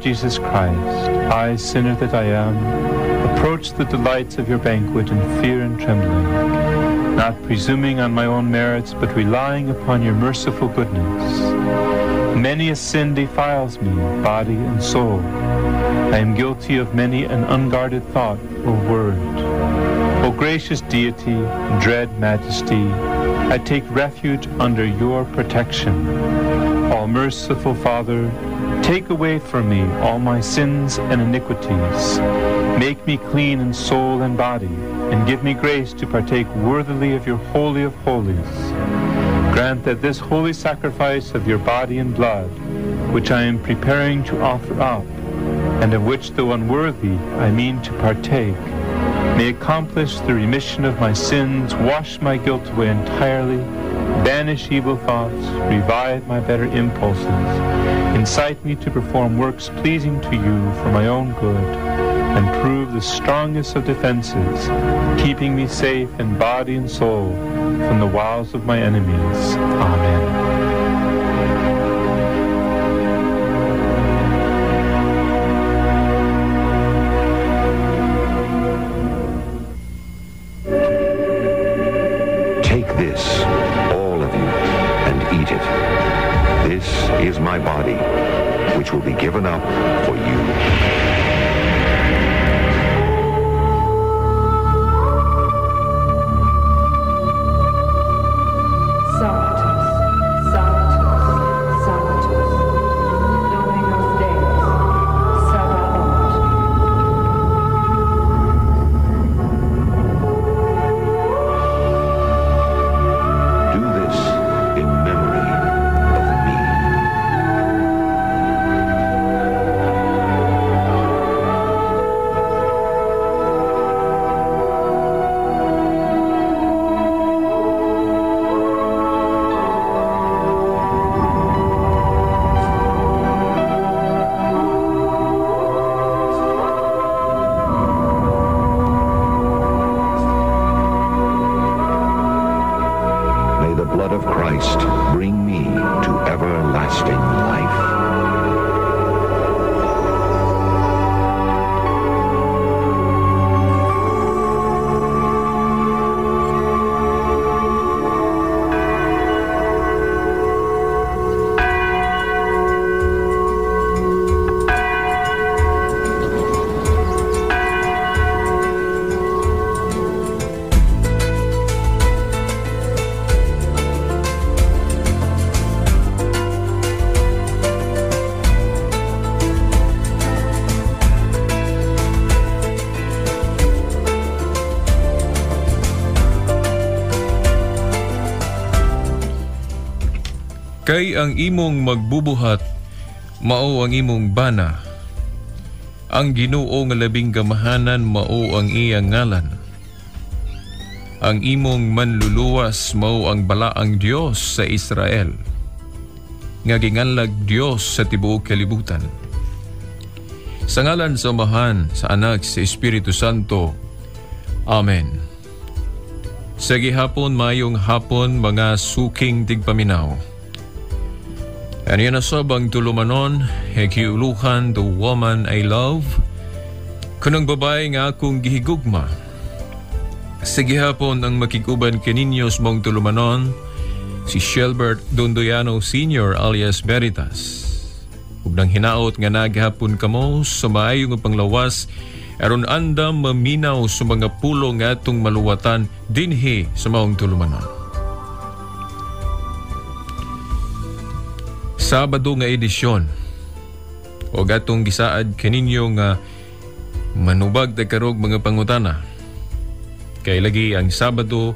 Jesus Christ, I, sinner that I am, approach the delights of your banquet in fear and trembling, not presuming on my own merits, but relying upon your merciful goodness. Many a sin defiles me, body and soul. I am guilty of many an unguarded thought or word. O gracious deity, dread majesty, I take refuge under your protection. All merciful Father, take away from me all my sins and iniquities. Make me clean in soul and body, and give me grace to partake worthily of your Holy of Holies. Grant that this holy sacrifice of your body and blood, which I am preparing to offer up, and of which, though unworthy, I mean to partake, may accomplish the remission of my sins, wash my guilt away entirely, banish evil thoughts, revive my better impulses, incite me to perform works pleasing to you for my own good, and prove the strongest of defenses, keeping me safe in body and soul from the wiles of my enemies. Amen. Is my body, which will be given up for you. Kay ang imong magbubuhat, mao ang imong bana. Ang Ginoo nga labing gamahanan, mao ang iyang ngalan. Ang imong manluluwas, mao ang balaang Dios sa Israel. Nga ginganlag Dios sa tibuok kalibutan. Sa ngalan sa Amahan, sa Anak, sa Espiritu Santo. Amen. Sa gihapon, mayong hapon, mga suking tigpaminaw. Ano na sabang tulumanon, hekiuluhan the woman I love, kunang babae nga akong gihigugma. Sa gihapon ang makikuban kaninyos mong tulumanon, si Shelbert Dondoyano Sr. alias Veritas. Ug nang hinaot nga naghapon kamo sa maayong panglawas, aron andam maminaw sa mga pulo nga atong maluwatan dinhi sa maong tulumanon. Sabado nga edisyon o gatong gisaad kaninyo nga manubag tagkarog mga pangutana. Kay lagi ang Sabado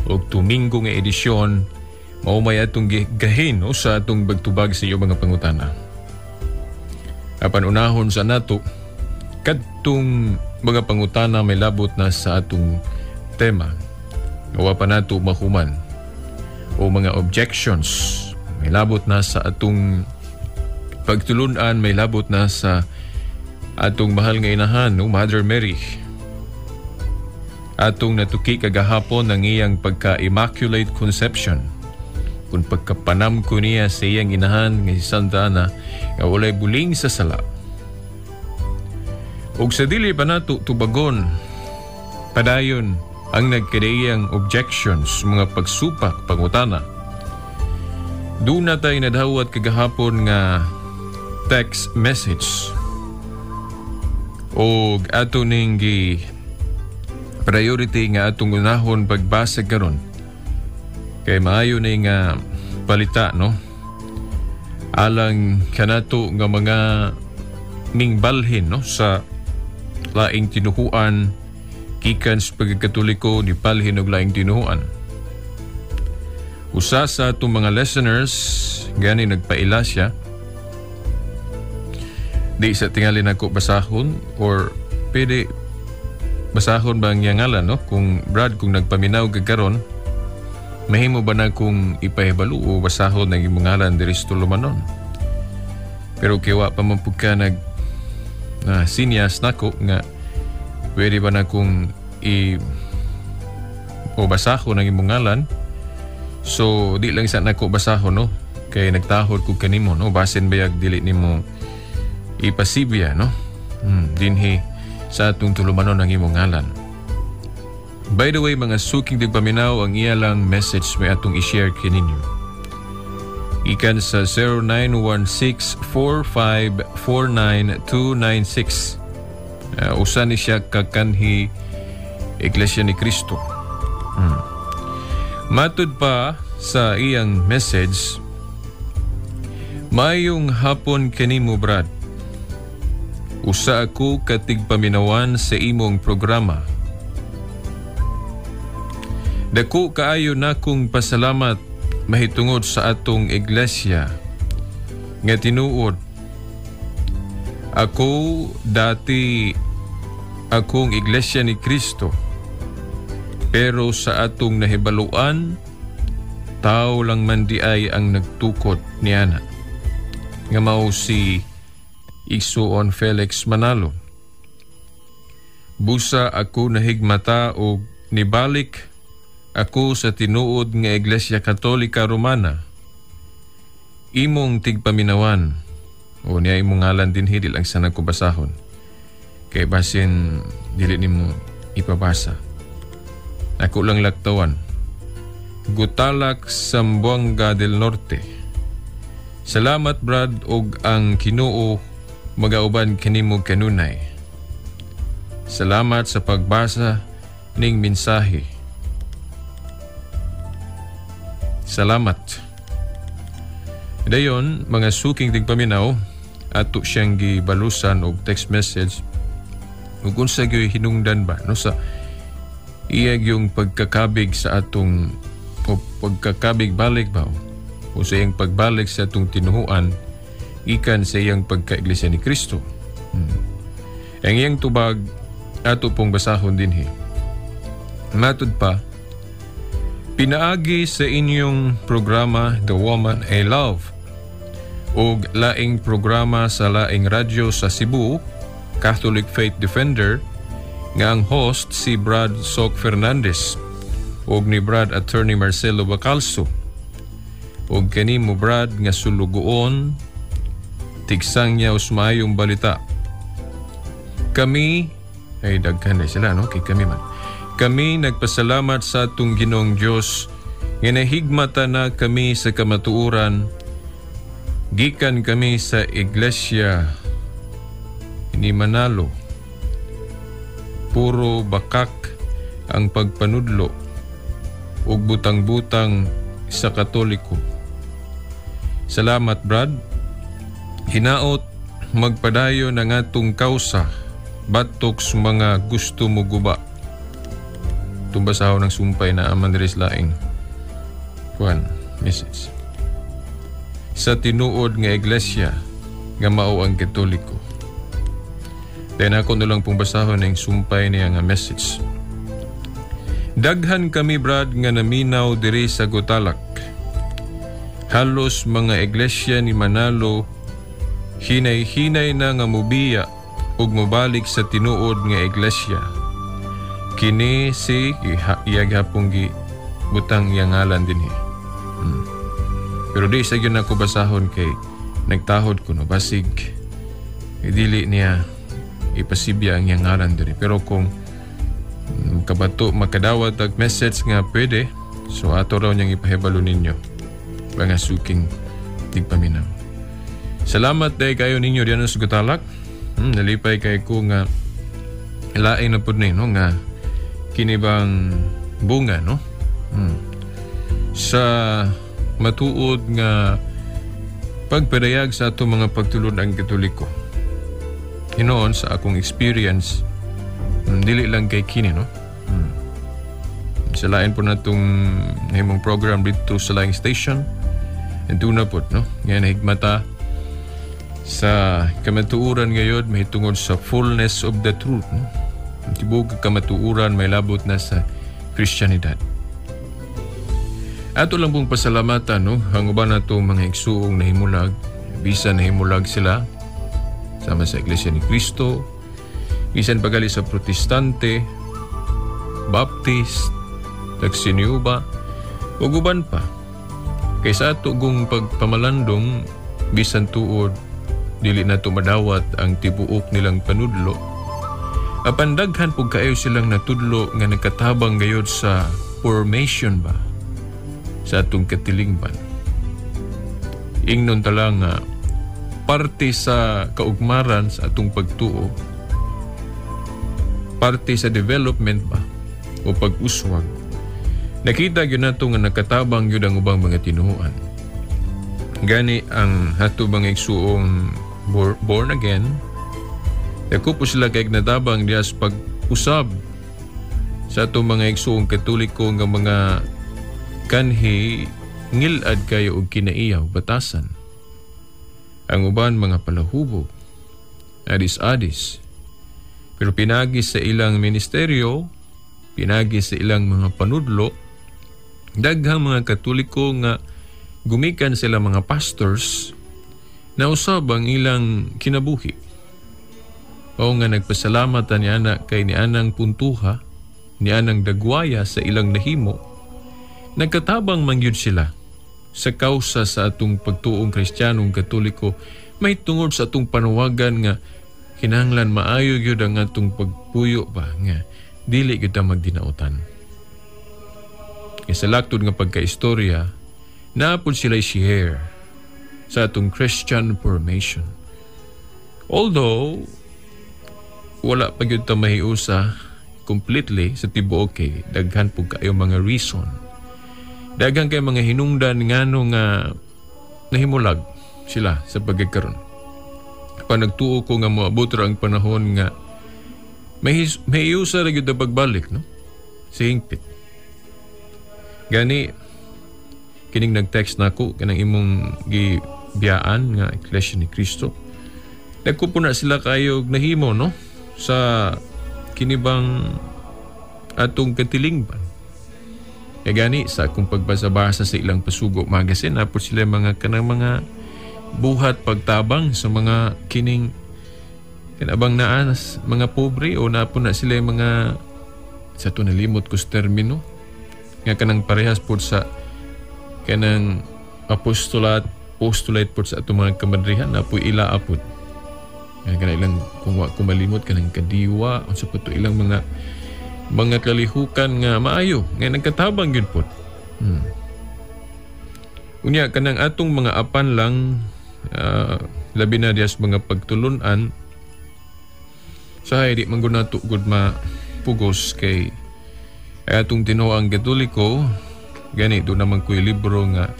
o Tumingo nga edisyon mao may atong gahin o sa atong bagtubag sa iyo mga pangutana. Apan unahon sa nato kadtong mga pangutana may labot na sa atong tema. Gawa pa nato mahuman o mga objections may labot na sa atong pagtulunan, may labot na sa atong mahal nga inahan, no? Mother Mary. Atong natuki kagahapon ng iyang pagka-immaculate conception. Kung pagkapanam ko niya sa iyang inahan nga si Santa Ana, nga walay buling sa sala. ug sa dili pa nato tubagon padayon ang nagkadayang objections, mga pagsupak, pangutana. Doon na tayo nadawat kagahapon nga text message o ato ning priority nga atong unahon pagbasa karon kay maayo na nga palita, no? Alang kanato nga mga mingbalhin, no, sa laing tinuhuan gikan sa pagkatoliko ni palhin og laing tinuhuan. Usa sa atong mga listeners gani nagpaila siya. Di sa tingali nako basahon or pwede basahon ba ang ngalan, no? Kung Brad, kung nagpaminaw kagaron, mahimo ba na kung ipahibalo o basahon ng imong ngalan diri sa tulumanon? Pero kiwa pa man pud ka sinyas nako nga pwede ba na kung basahon ng imong ngalan? So di lang sa nako basahon, no? Kay nagtahod ko kanimo, no? Basin bayag dili nimo ipasibya, no? Dinhi sa atong tulumanon ng imong ngalan. By the way, mga suking tigpaminaw, ang iyalang message may atong i-share kininyo. Ikan sa 0916-4549-296. Usa ni siya kakanhi Iglesia ni Cristo. Matud pa sa iyang message, mayong hapon kanimo, Brad. Usa ako katigpaminawan sa imong programa. Dako kaayo na kong pasalamat mahitungod sa atong iglesia nga tinuod. Ako dati akong Iglesia ni Cristo, pero sa atong nahibaluan tao lang man di ay ang nagtukod niana nga mao si Igsoon Felix Manalo. Busa ako nahigmata o nibalik ako sa tinuod nga Iglesia Katolika Romana. Imong tigpaminawan o niya imong ngalan din hidil ang sanang kubasahon. Kay basin dili nimo ipabasa. Ako lang laktawan. Gutalak, Zamboanga del Norte. Salamat, Brad, og ang Ginoo magauban kanimo kanunay. Salamat sa pagbasa ning mensahe. Salamat. Dayon, mga suking tigpaminaw, ato siyang gibalusan og text message ug unsa gyud hinungdan ba, no, sa iyag yung pagkakabig sa atong o pagkakabig balik ba o sa iyang pagbalik sa atong tinuhuan ikan sa iyang pagka-Iglesia ni Cristo. Ang iyang tubag ato pong basahon dinhi. Matud pa, pinaagi sa inyong programa The Woman I Love ug laing programa sa laing radyo sa Cebu, Catholic Faith Defender, nga ang host si Brad Sok Fernandez ug ni Brad Attorney Marcelo Bacalso ug kanimo, Brad, nga sulugoon tigsang niya usmayong balita. Kami ay daghan na sila, no? Kay kami man. Kami nagpasalamat sa atong Ginoong Dios nga nahigmata na kami sa kamatuoran. Gikan kami sa Iglesia ni Manalo. Puro bakak ang pagpanudlo ug butang-butang sa Katoliko. Salamat, Brad. Hinaot magpadayon ang atong kausa batok sa mga gusto mo guba. Tumbasaw ng sumpay na amandiris laing kuan message sa tinuod nga iglesia nga mao ang Katoliko. Then ako nulang pong basahon ng sumpay niya nga message. Daghan kami, Brad, nga naminaw diri sa Gutalak. Halos mga iglesia ni Manalo hinay-hinay na nga mubiya ug mobalik sa tinuod nga iglesia. Kini si iyaghapong butang iyang ngalan din. Pero di sa yun ako basahon kay nagtahod ko, no, basig dili niya ipasibya ang iyang ngaran diri. Pero kung kabato makadawat ang message nga pwede, so ato raw niyang ipahibalo ninyo mga suking tigpaminaw. Salamat day kayo ninyo diyan sa Gutalak. Nalipay kay ko nga lain na po no nga kinibang bunga no sa matuod nga pagpadayag sa ato mga pagtulod ang Katoliko. Hinoon sa akong experience, dili lang kay kini no. Sa lain po na itong nahimong program dito sa laing station, and na po no nga nahigmata sa kamatuuran ngayon may tungod sa fullness of the truth no? Tibog kamatuuran may labot na sa Christianidad. Ato lang pong pasalamatan no ang uban nato mga igsuong nahimulag, bisan nahimulag sila sama sa Iglesia ni Cristo, bisan pagali sa Protestante, Baptist, Tagsiniuba, ug uban pa. Kaysa ato kung pagpamalandong bisan tuod dili na tumadawat ang tibuok nilang panudlo. Apan daghan pug kaayo silang natudlo nga nagkatabang gayud sa formation ba sa atong katilingban. Ingnon tala nga parte sa kaugmaran sa atong pagtuo, parte sa development ba o pag-uswag. Nakita gyud nato nga nakatabang gyud ang ubang mga tinuoan. Gani ang ato mga igsuong born again, dako po sila kay natabang diya sa pag-usab sa ato mga igsuong Katoliko nga mga kanhi ngilad kayo og kinaiyaw batasan. Ang uban mga palahubog, adis-adis. Pero pinagi sa ilang ministeryo, pinagi sa ilang mga panudlo, daghang mga Katoliko nga gumikan sila mga pastors na usab ang ilang kinabuhi. O nga nagpasalamat ni anak kay ni anang puntuha, ni anang dagwaya sa ilang nahimo, nagkatabang mangyud sila sa kausa sa atong pagtuong Kristiyanong Katoliko, may tungod sa atong panawagan nga kinahanglan maayo gyud ang atong pagpuyo ba nga dili gyud ta magdinautan. Sa laktod nga pagkaistorya, naapod sila share sa atong Christian formation. Although wala pa gyud ta mahiusa completely sa tibuok kay daghan pug kaayo mga reason. Daghang kay mga hinungdan ngano nga nahimulag sila sa pagkakaroon. Pa nagtuo ko nga moabot ra ang panahon nga may usa ra gyud pagbalik no sa hingpit. Gani kining nag-text nako kanang imong gibiyaan nga Iglesia ni Cristo. Dagko po na sila kayo nahimo no sa kinibang atong katilingban. Kaya gani sa akong pagbasa-basa sa ilang pasugo magazine, napos sila mga kanang mga buhat pagtabang sa mga kining kinabang naanas mga pobre o napo na sila mga sa ito nalimot ko sa termino nga kanang parehas po sa kanang apostolate po sa itong mga kamadrihan na po ilaapod. Kanang ilang kung malimot kanang kadiwa o sa po ilang mga kalihukan nga maayo nga nagkatabang yun po. Unya kanang atong mga apan lang labi na dias mga pagtulunan sa di man gud nato gud mapugos kay atong tinuoang Katoliko gani do naman ko'y libro nga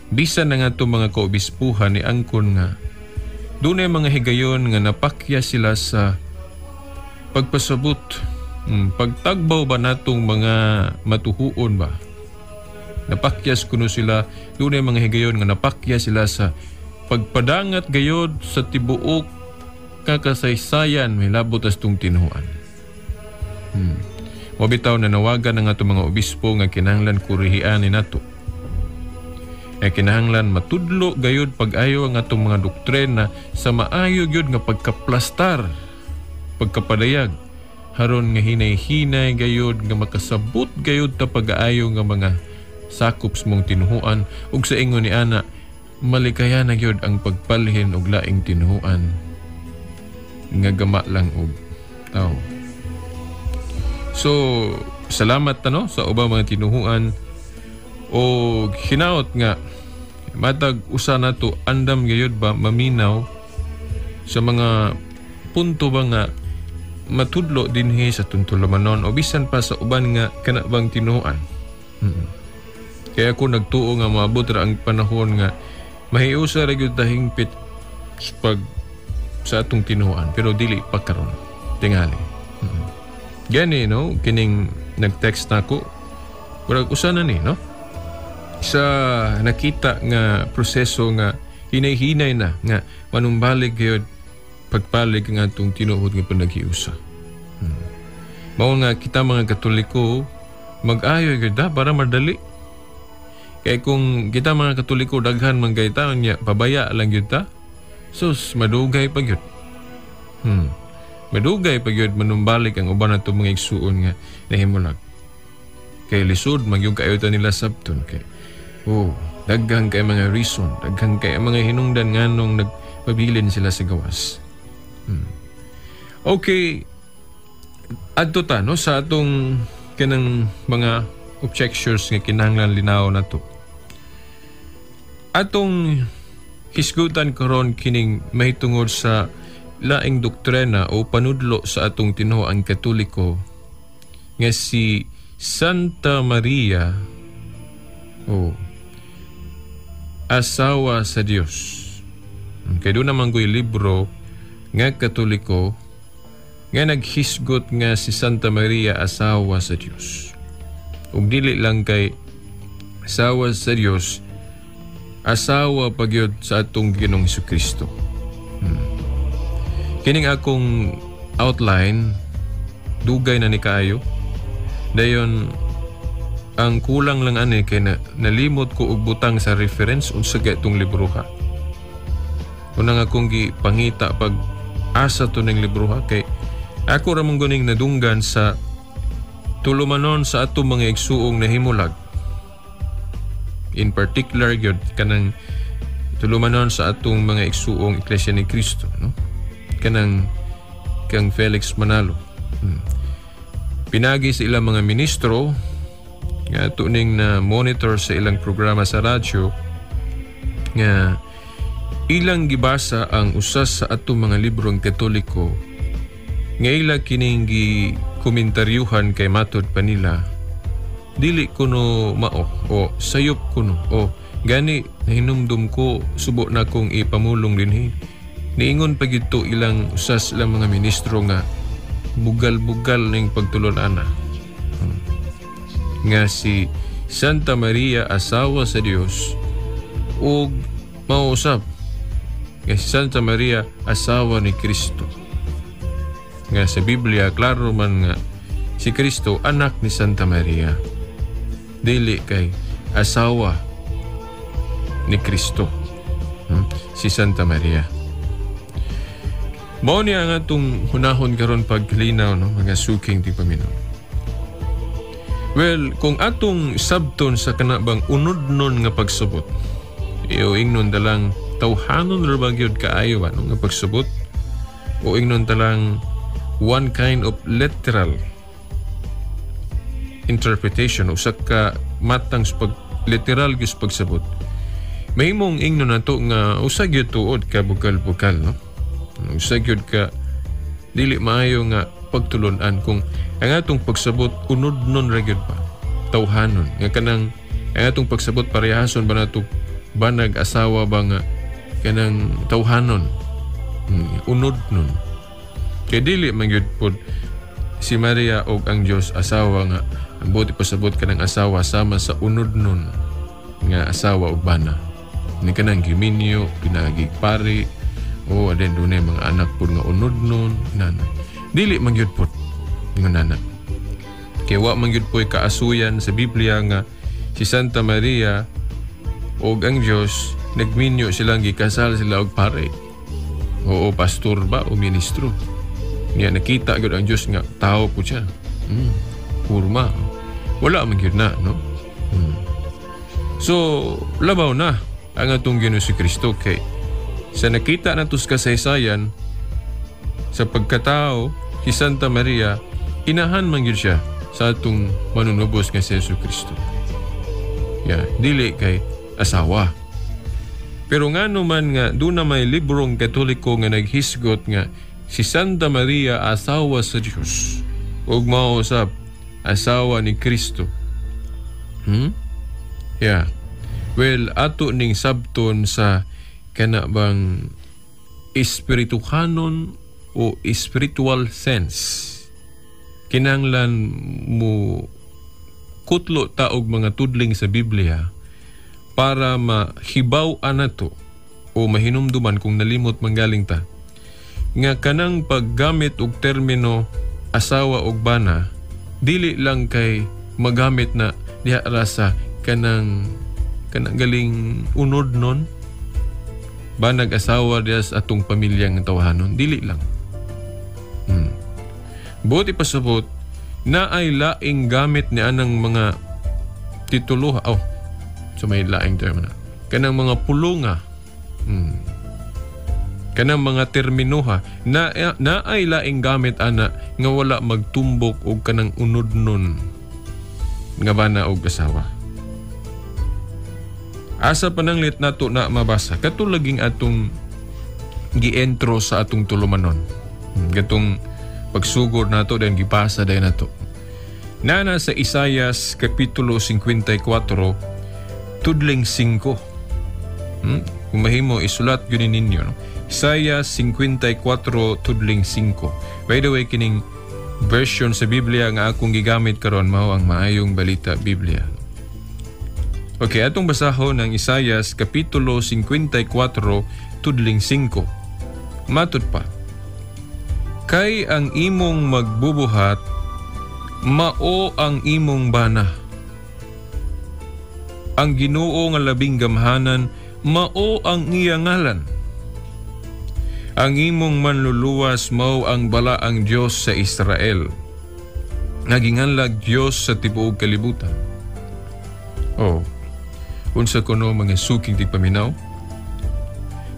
bisan na nga itong mga kaobispuhan ni angkon nga doon ay mga higayon nga napakya sila sa pagpasabot. Pagtagbaw ba natong mga matuhuon ba? Napakyas kuno sila, doon ay mga higayon nga napakya sila sa pagpadangat gayod sa tibuok kakasaysayan may labot as tong tinuhuan. Mabitaw na nawagan ng ato mga obispo nga kinahanglan kurihian ni nato. Kinahanglan matudlo gayod pag-ayo ang atong mga doktrina sa maayo gyud nga pagkaplastar, pagkapadayag haron nga hinay-hinay gayod nga makasabot gayod ta pag-aayo nga mga sakops mong tinuhuan ug sa ingon ni ana malikayan na gyud ang pagpalhin og laing tinuhuan nga gama lang og tao. So salamat sa ubang mga tinuhuan o hinaot nga matag usa nato andam gayud ba maminaw sa mga punto ba nga matudlo dinhi sa tuntulamanon o bisan pa sa uban nga kana bang tinuhuan. Kaya ako nagtuo nga maabot ra ang panahon nga mahiusa ra gyud ta hingpit sa atong tinuhuan pero dili pa karon tingali. Gani kining nag-text nako murag usa na ni sa nakita nga proseso nga hinay-hinay na nga manumbalik gyud pagpalig nga atong tinuod nga panaghiusa. Mao nga kita mga Katoliko mag-ayo gyud para madali. Kay kung kita mga Katoliko daghan man kay taon niya pabaya lang gyud ta. Sus madugay pa gyud. Madugay pa gyud manumbalik ang uban nato mga igsuon nga nahimulag. Kay lisod magyug kayo ta nila sabton kay daghan kay mga reason, daghan kay mga hinungdan nganong nagpabilin sila sa gawas. Okay, adto ta sa atong kanang mga objections nga kinahanglan linaw nato. Atong hisgutan karon kining mahitungod sa laing doktrina o panudlo sa atong tinuoang Katoliko nga si Santa Maria asawa sa Dios. Kaya doon naman ko'y libro nga Katoliko nga naghisgot nga si Santa Maria asawa sa Dios. Ug dili lang kay asawa sa Dios, asawa pagyod sa atong Ginoong Jesucristo. Kining akong outline dugay na ni kaayo. Dayon ang kulang lang ani kay nalimot ko og butang sa reference unsa gatong libro ha. Unang akong gipangita pag asa to ning libro ha kay ako ra mong guning nadunggan sa tulumanon sa atong mga igsuong nahimulag. In particular gyud kanang tulumanon sa atong mga igsuong Iglesia ni Cristo, kanang kang Felix Manalo. Pinagi sa ilang mga ministro nga tuning na monitor sa ilang programa sa radyo nga ilang gibasa ang usas sa atong mga librong Katoliko nga ila kining gikomentaryuhan kay matod pa nila dili kuno mao o sayop kuno o gani nahinumdum ko subo na kong ipamulong dinhi niingon pa gyud to ilang usas ilang mga ministro nga bugal-bugal ning pagtulon-ana nga si Santa Maria asawa sa Dios ug mausab nga si Santa Maria asawa ni Kristo. Nga sa Biblia klaro man nga si Kristo anak ni Santa Maria, dili kay asawa ni Kristo si Santa Maria. Mao niya nga itong hunahon karon paglinaw mga suking di paminon. Well, kung atong sabton sa kanabang unod-non nga pagsubot, ingnon dalang tawhanon ra bagyod kaayo nga pagsubot o ingnon talang one kind of literal interpretation o sa ka matang literal gis pagsabot. Mahimong ingnon nato nga usag gyud tuod ka bukal-bukal usag gyud ka dili maayo nga pagtulon-an kung ang atong pagsabot unod-non ra gyud pa tawhanon nga kanang ang atong pagsabot parehason ba nato banag asawa ba nga kanang tawhanon unod-non kay dili man gyud pod si Maria og ang Dios asawa nga ang buti pasabot kanang asawa sama sa unod-non nga asawa og bana ni kanang giminyo pinagigpari o aden dunay mga anak pod nga unod-non nana dili man gyud pod nga nana kay wa man gyud po'y kaasuyan sa Biblia nga si Santa Maria og ang Dios nagminyo silang gikasal sila og pare o pastor ba o ministro niya nakita gyud ang Dios nga tao po siya kurma wala man gyud na so labaw na ang atong Ginoong Kristo kay sa nakita nato sa kasaysayan sa pagkatao si Santa Maria, inahan man gyud siya sa atong manunubos nga si Jesucristo. Dili kay asawa. Pero ngano man nga doon na may librong Katoliko nga naghisgot nga si Santa Maria asawa sa Dios ug mao usab asawa ni Kristo. Well, ato ning sabton sa kana bang espirituhanon o spiritual sense. Kinahanglan mo kutlo ta og mga tudling sa Biblia para mahibaw-an nato o mahinumduman kung nalimot manggaling ta nga kanang paggamit og termino asawa og bana dili lang kay magamit na diha sa kanang galing unod nun ba nag-asawa diha sa atong pamilyang tawahanon, dili lang. Buti pasabot na ay laing gamit ni anang mga titulo so may laing term na kanang mga pulunga, kanang mga terminoha na ay laing gamit ana nga wala magtumbok og kanang unod nun nga bana og asawa. Asa pananglit nato na mabasa katulaging atong gientro sa atong tulumanon. Gatong pagsugod nato dan gipasa dayon nato. Nana sa Isaias kapitulo 54 tudling 5. Kung mahimo isulat gyud ninyo, no? Isaias 54 tudling 5. By the way, kining version sa Biblia nga akong gigamit karon mao ang Maayong Balita Biblia. Okay, atong basahon ng Isaias kapitulo 54 tudling 5. Matod pa. Kay ang imong magbubuhat mao ang imong bana. Ang Ginoo nga labing gamhanan mao ang iya ngalan. Ang imong manluluwas mao ang balaang Dios sa Israel. Naginganlag Dios sa tibuok kalibutan. Unsa kuno mga suking tigpaminaw?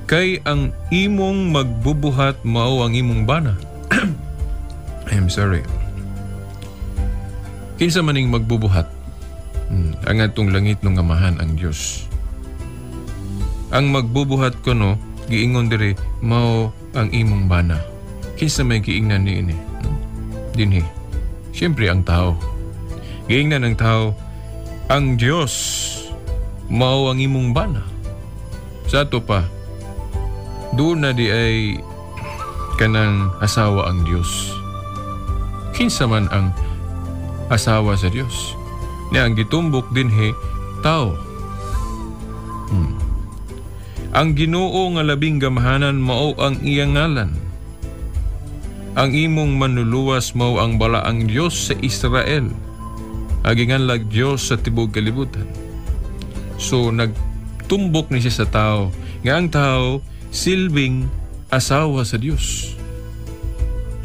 Kay ang imong magbubuhat mao ang imong bana. I'm sorry. Kinsa maning magbubuhat? Ang atong langit nung amahan ang Dios. Ang magbubuhat kuno giingon diri mao ang imong bana. Kinsa may giingnan niini? Dinhi. Siyempre ang tao. Giingnan ng tao ang Dios mao ang imong bana. Sa ato pa, doon na di ay kanang asawa ang Diyos. Kinsa man ang asawa sa Diyos? Niya ang gitumbok dinhi tao. Ang Ginoo nga labing gamhanan mao ang iyang ngalan. Ang imong manluluwas mao ang balaang Diyos sa Israel. Aginganlag Diyos sa tibuok kalibutan. So nagtumbok ni siya sa tao nga ang tao silbing asawa sa Diyos.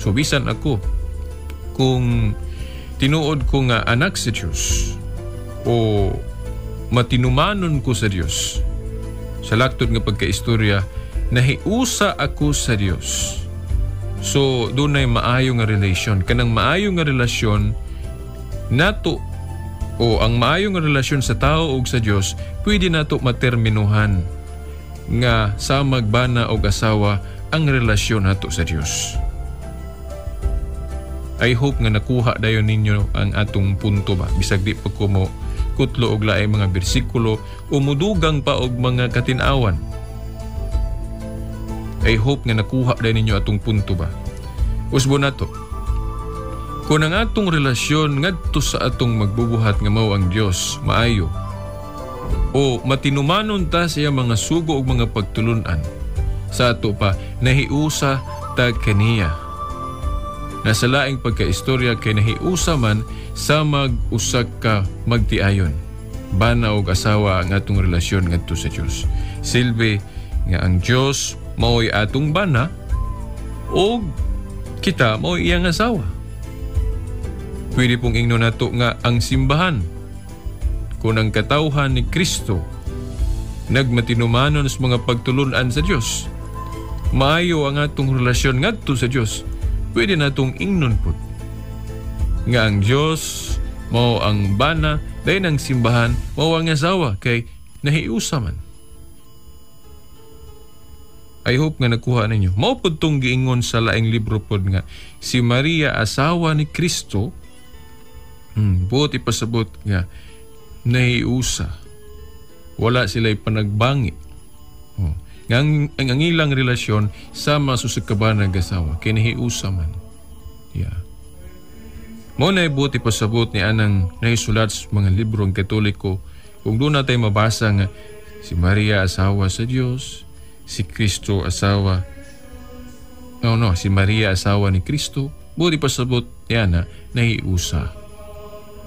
So bisan ako kung tinuod ko nga anak sa Diyos o matinumanon ko sa Diyos, sa laktod nga pagkaistorya nahiusa ako sa Diyos. So doon ay maayo nga relasyon. Kanang maayo nga relasyon nato o ang maayo nga relasyon sa tao o sa Diyos pwede nato materminuhan nga sa magbana o asawa ang relasyon nato sa Diyos. I hope nga nakuha dayon ninyo ang atong punto ba. Bisag di pa ko mo kutlo og laay mga bersikulo o mudugang pa og mga katinawan. I hope nga nakuha dayon ninyo atong punto ba. Usbo nato. Kung ang atong relasyon ngadto sa atong magbubuhat nga mao ang Dios maayo o matinumanon ta siya mga sugo og mga pagtulunan sa ato pa nahiusa ta kaniya. Nasa laing pagkaistorya kay nahiusa man sa mag-usak ka magtiayon. Bana og asawa ang atong relasyon ngadto sa Dios. Silbi nga ang Dios mao'y atong bana o kita mao'y iyang asawa. Pwede pong ingnon nato nga ang simbahan kung ang katawhan ni Kristo nagmatinumanon sa mga pagtulunan sa Dios. maayo ang atong relasyon ngadto sa Dios, pwede natong ingnon pud nga ang Dios mao ang bana, dayon ang simbahan mao ang asawa kay nahiusa man. I hope nga nakuha ninyo. Mao pud tong giingon sa laing libro pod nga si Maria asawa ni Kristo, buot ipasabot nga nahiusa. Wala sila'y panagbangi. Ang ilang relasyon sama sa kaban ng asawa kay nahiusa man. Yeah. Mao na buot ipasabot ni anang nahisulat sa mga librong Katoliko kung doon natin mabasa nga si Maria asawa sa Diyos, si Kristo asawa, si Maria asawa ni Kristo, buti pasabot yan na nahiusa.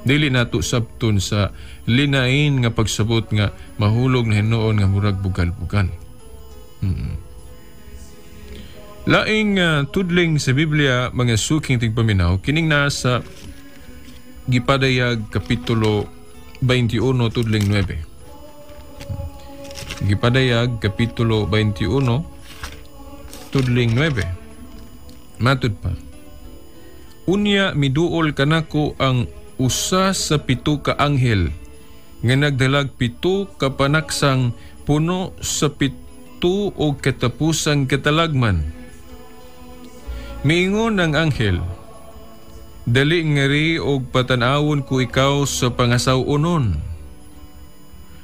Dili nato sabton sa linain nga pagsabot nga mahulog na hinoon nga murag bugal-bugal. Laing tudling sa Biblia mga suking tigpaminaw, kining nasa Gipadayag Kapitulo 21 tudling 9. Gipadayag Kapitulo 21 tudling 9. Matud pa, unya miduol kanako ang usa sa 7 ka anghel nga nagdalag 7 ka panaksang puno sa 7 o katapusang katalagman. Miingon ang anghel, dali ngari og patanawon ko ikaw sa pangasaw-unon,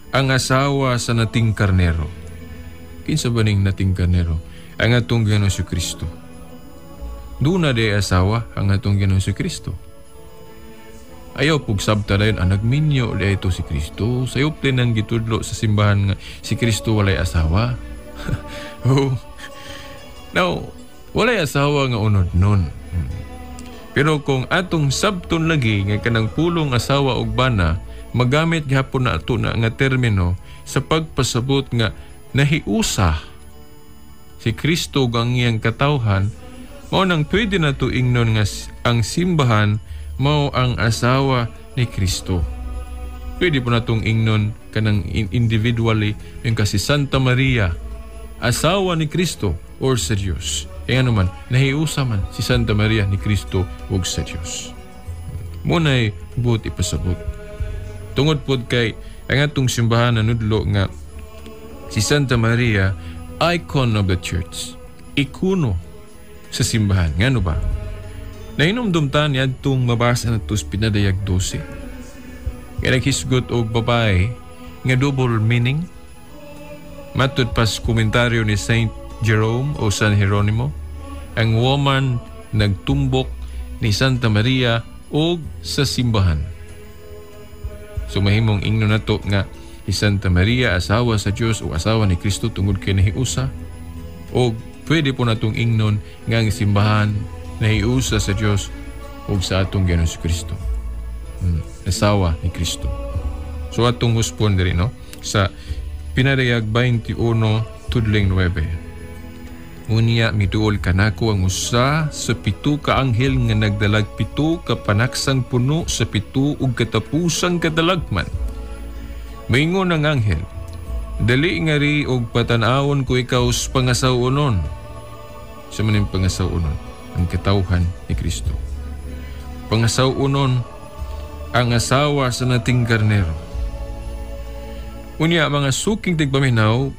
ang asawa sa nating karnero. Kinsa ba ning nating karnero? Ang atong Ginoong Kristo. Doon na di asawa ang atong Ginoong Kristo. Ayaw pug sabta dayon ang nagminyo di ito si Kristo. Sayop din ang gitudlo sa simbahan nga si Kristo walay asawa. Now, walay asawa nga unod nun. Pero kung atong sabton lagi nga kanang pulong asawa og bana, magamit gihapon na ato na nga termino sa pagpasabot nga nahiusa si Kristo ang iyang katawhan, mao nang pwede na to ingnon nga ang simbahan mao ang asawa ni Kristo. Pwede po na tong ingnon kanang individually yung kasi Santa Maria, asawa ni Kristo or sa Diyos. Kaya naman, nahiusa man si Santa Maria ni Kristo o sa Diyos. Muna'y buot ipasabot. Tungod pod kay ang atong simbahan na nudlo nga si Santa Maria, icon of the church, ikuno sa simbahan. Ngano ba? Nahinumdumtan yan itong mabasa na ito sa Pinadayag 12. Kaya naghisgot og babae nga double meaning. Matud pas komentaryo ni Saint Jerome o San Jeronimo, ang woman nagtumbok ni Santa Maria o sa simbahan. So mahimong ingno na to nga si Santa Maria asawa sa Diyos o asawa ni Kristo tungod kay nahiusa, o pwede po natong ingnon nga ang simbahan nahiusa sa Diyos o sa atong Ginoong Kristo, asawa ni Kristo. So atong huspon diri no sa Pinadayag 21 tudling 9. Unya miduol kanako ang usa sa 7 ka anghel nga nagdalag 7 ka panaksang puno sa 7 ug katapusang kadalagman. Maingon ang anghel, dali ngari og patanawon ko ikaw sa pangasaw-unon. Sa maning pangasaw-unon, ang katawhan ni Kristo. Pangasaw-unon, ang asawa sa nating karnero. Unya mga suking tigpaminaw,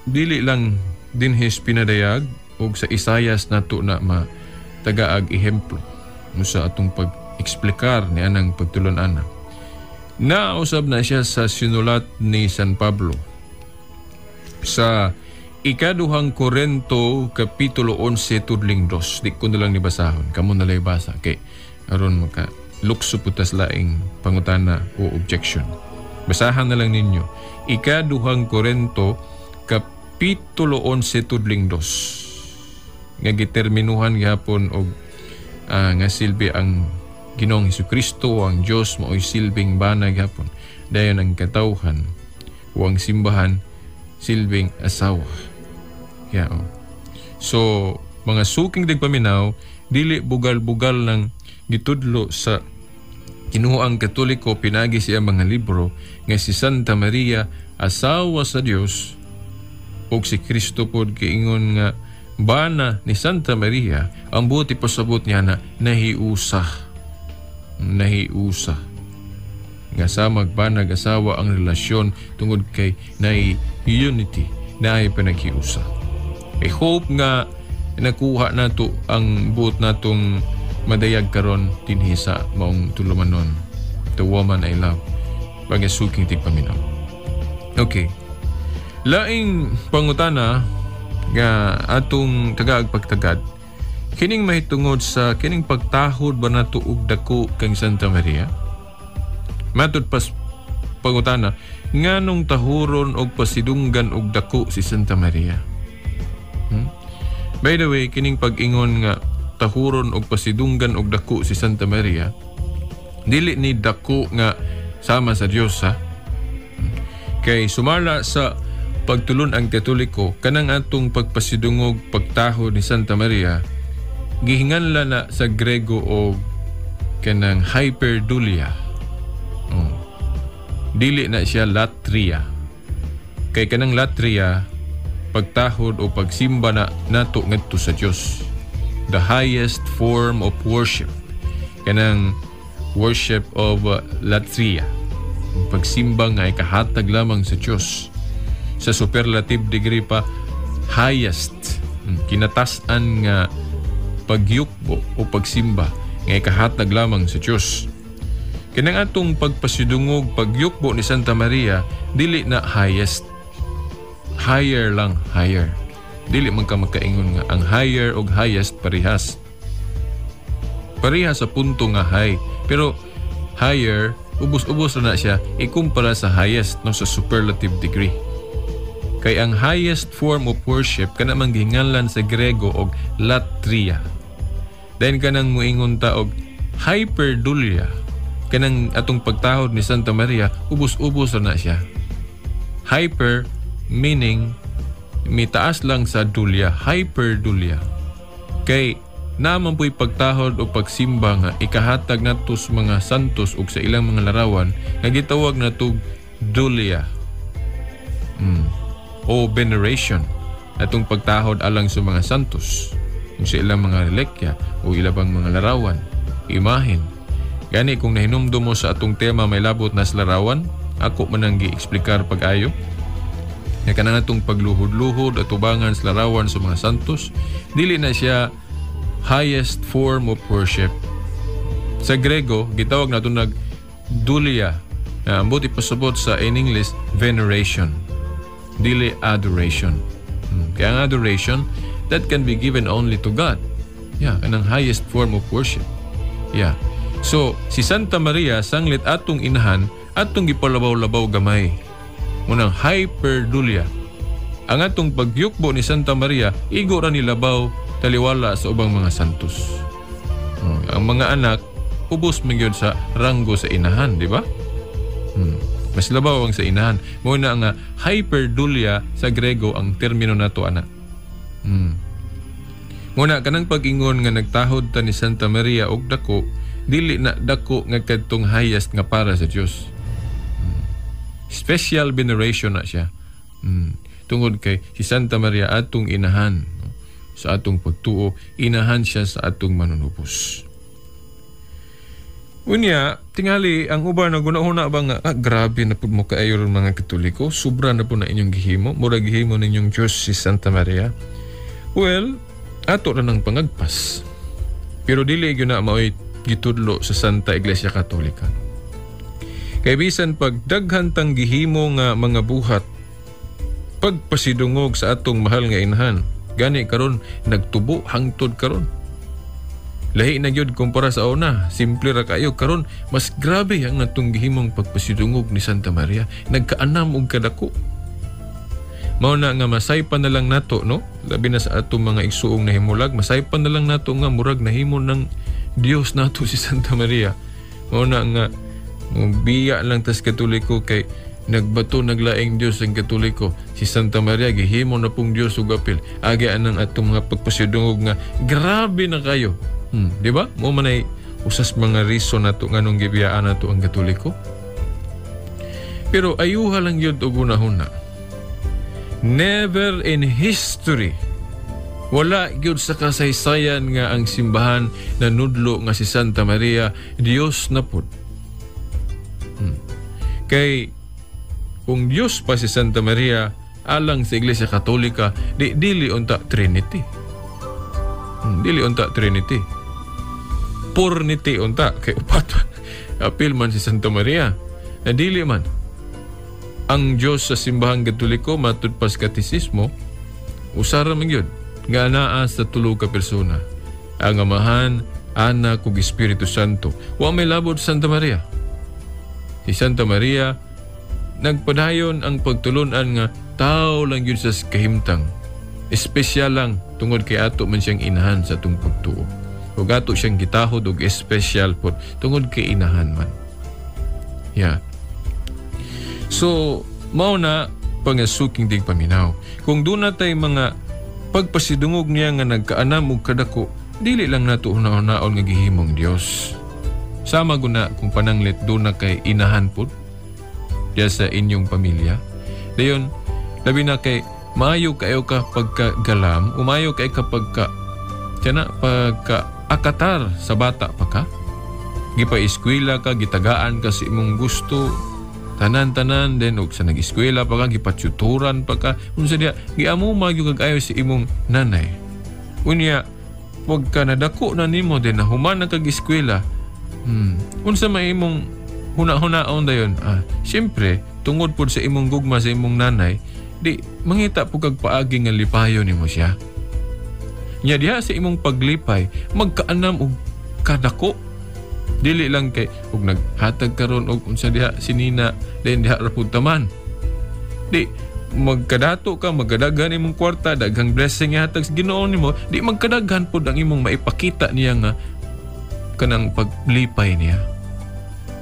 dili lang dinhis pinadayag o sa Isayas nato na matagaag ehemplo sa atong pag-eksplikar ni anang pagtulon-ana. Nausab na siya sa sinulat ni San Pablo sa ikaduhang Korinto Kapitulo 11 tudling 2. Di ko na lang nibasahon, kamo na lang basa kay aron maka lukso putas laing pangutana o objection. Basahan na lang ninyo ikaduhang Korinto Kapitulo 11 tudling 2. Nga giterminuhan gihapon og nga silbi ang Ginoong Hesukristo, ang Dios mao'y silbing bana gihapon. Dayon ang katawhan o ang simbahan silbing asawa. So mga suking tigpaminaw, dili bugal-bugal ng gitudlo sa kinuhang Katoliko pinagi siya mga libro nga si Santa Maria asawa sa Dios og si Kristo pod giingon nga bana ni Santa Maria ang buti pasabot niya na nahiusa nga sa magbanag asawa ang relasyon tungod kay naay unity, naay panaghiusa. I hope nga nakuha nato ang buot natong madayag karon dinhi sa maong tulumanon, the woman I love, pagasuking tigpaminaw. Okay, laing pangutana nga atong tagaag pagtagad, kining mahitungod sa kining pagtahod ba nato og dako kang Santa Maria? Matud pas pangutana, nganong tahuron og pasidunggan og dako si Santa Maria? By the way, kining pag-ingon nga tahuron og pasidunggan og dako si Santa Maria, dili ni dako nga sama sa Dios, ha? Kay sumala sa pagtulon ang Katoliko, kanang atong pagpasidungog pagtaho ni Santa Maria gihinganla na sa Grego o kanang hyperdulia. Dili na siya latria. Kay kanang latria pagtahod o pagsimba na nato ngadto sa Dios, the highest form of worship, kanang worship of latria, pagsimba nga ikahatag lamang sa Dios. Sa superlative degree pa, highest, kinatasan nga pagyukbo o pagsimba nga ikahatag lamang sa Diyos. Kinang atong pagpasidungog pagyukbo ni Santa Maria, dili na highest, higher lang, higher. Dili man ka magkaingon nga ang higher o highest parehas sa punto nga high, pero higher ubos-ubos na siya ikumpara sa highest, no, sa superlative degree. Kay ang highest form of worship kana man gihinganlan sa Grego og latria. Then kanang muingon ta og hyperdulia, kanang atong pagtahod ni Santa Maria ubos-ubos na siya. Hyper meaning mitaas lang sa dulia, hyperdulia. Kay naman po'y pagtahod o pagsimba nga ikahatag nato sa mga santos ug sa ilang mga larawan nga gitawag natog dulia. O veneration, atong pagtahod alang sa mga santos o sa ilang mga relikya o ilabang mga larawan, imahen. Gani kung nahinumdum mo sa atong tema may labot na larawan, ako man ang gi-eksplikar pag-ayo. Nga kanang atong pagluhod-luhod at tubangan sa larawan sa mga santos, dili na siya highest form of worship. Sa Grego, gitawag nato nag dulia, ang buti pasabot sa in English, veneration. Dili adoration. Kaya ang adoration, that can be given only to God. Yeah, kanang highest form of worship. Yeah. So, si Santa Maria, sanglit atong inahan, atong gipalabaw-labaw gamay. Munang hyperdulia. Ang atong pagyukbo ni Santa Maria, igo ra nilabaw taliwala sa ubang mga santos. Ang mga anak, ubos magyod sa ranggo sa inahan, di ba? Mas labaw ang sa inahan. Muna nga hyperdulia sa Grego ang termino nato ana. Muna kanang pag-ingon nga nagtahod ta ni Santa Maria og dako, dili na dako nga kadtong highest nga para sa Dios. Special veneration na siya. Tungod kay si Santa Maria atong inahan, sa atong pagtuo, inahan siya sa atong manunubos. Unya, tingali ang uban na gunahuna ba nga, grabe na po mo kaayo ron mga Katoliko, sobra na po na inyong gihimo, mura gihimo ninyong Diyos si Santa Maria. Well, ato na ng pangagpas. Pero dili yun na mao'y gitudlo sa Santa Iglesia Katolika. Kay bisan pagdaghan tang gihimo nga mga buhat, pagpasidungog sa atong mahal nga inahan, gani karon nagtubo hangtod karon. Lahi na gyud kumpara sa una, simple ra kayo karon, mas grabe ang natong gihimong pagpasidungog ni Santa Maria, nagkaanam og kadako. Mao na nga masaypan na lang nato, no? Labi na sa atong mga igsuong nahimulag, masaypan na lang nato nga murag nahimo ng Dios nato si Santa Maria. Mao na nga biya lang tas Katoliko kay nagbato naglaing Dios ang Katoliko. Si Santa Maria gihimo na pong Dios ug apil. Agi anang atong mga pagpasidungog nga grabe na kayo. Di ba? Mo man ay usas mga reason nato nganong gibiyaan nato ang Katoliko. Pero ayuha lang yun og unahuna. Never in history, wala gyud sa kasaysayan nga ang simbahan na nudlo nga si Santa Maria Dios na pud. Kay kung Dios pa si Santa Maria alang sa Iglesia Katolika, dili unta Trinity. Dili unta Trinity. Purnity unta kay upat apil man si Santa Maria. Na dili man ang Diyos sa simbahang Katoliko matud pas katisismo usara man gyud nga naa sa tulo ka persona, ang Amahan, Anak ug Espiritu Santo. Wa may labot Santa Maria. Si Santa Maria nagpadayon ang pagtulunan nga tao lang gyud sa kahimtang. Espesyal lang tungod kay ato man siyang inahan sa atong pagtuo. Ug ato siyang gitahod og espesyal pod tungod kay inahan man. Yeah. So, mao na pangasuking dig paminaw. Kung doon natay mga pagpasidungog niya nga nagkaanam og kadako, dili lang nato una-unaon nga gihimong Dios. Sama guna kung pananglit doon na kay inahan pod diya sa inyong pamilya. Dayon, labi na kay maayo kayo ka pagkagalam, umayo kay kapag pagka-akatar sa bata pa ka. Gipa-eskwela ka, gitagaan ka sa imong gusto, tanan-tanan, then og sa nag-eskwela pa ka, gipatsuturan pa ka, unsa diya, giamuma gyud kag-ayo si imong nanay. Unya, wag ka nadako na nimo, then nahuman na kag-eskwela, unsa may imong huna-hunaon dayon? Siyempre, tungod po sa imong gugma sa imong nanay, di, mangita po kag paagi nga lipayo nimo siya. Nya diha sa imong paglipay, magkaanam og kadako. Dili lang kay ug naghatag karon og unsa diha sinina then diha ra pud taman. Di magkadato ka, magkadaghan imong kwarta, daghang blessing ihatag sa Ginoo nimo, di magkadaghan pud ang imong maipakita niya nga kanang paglipay niya.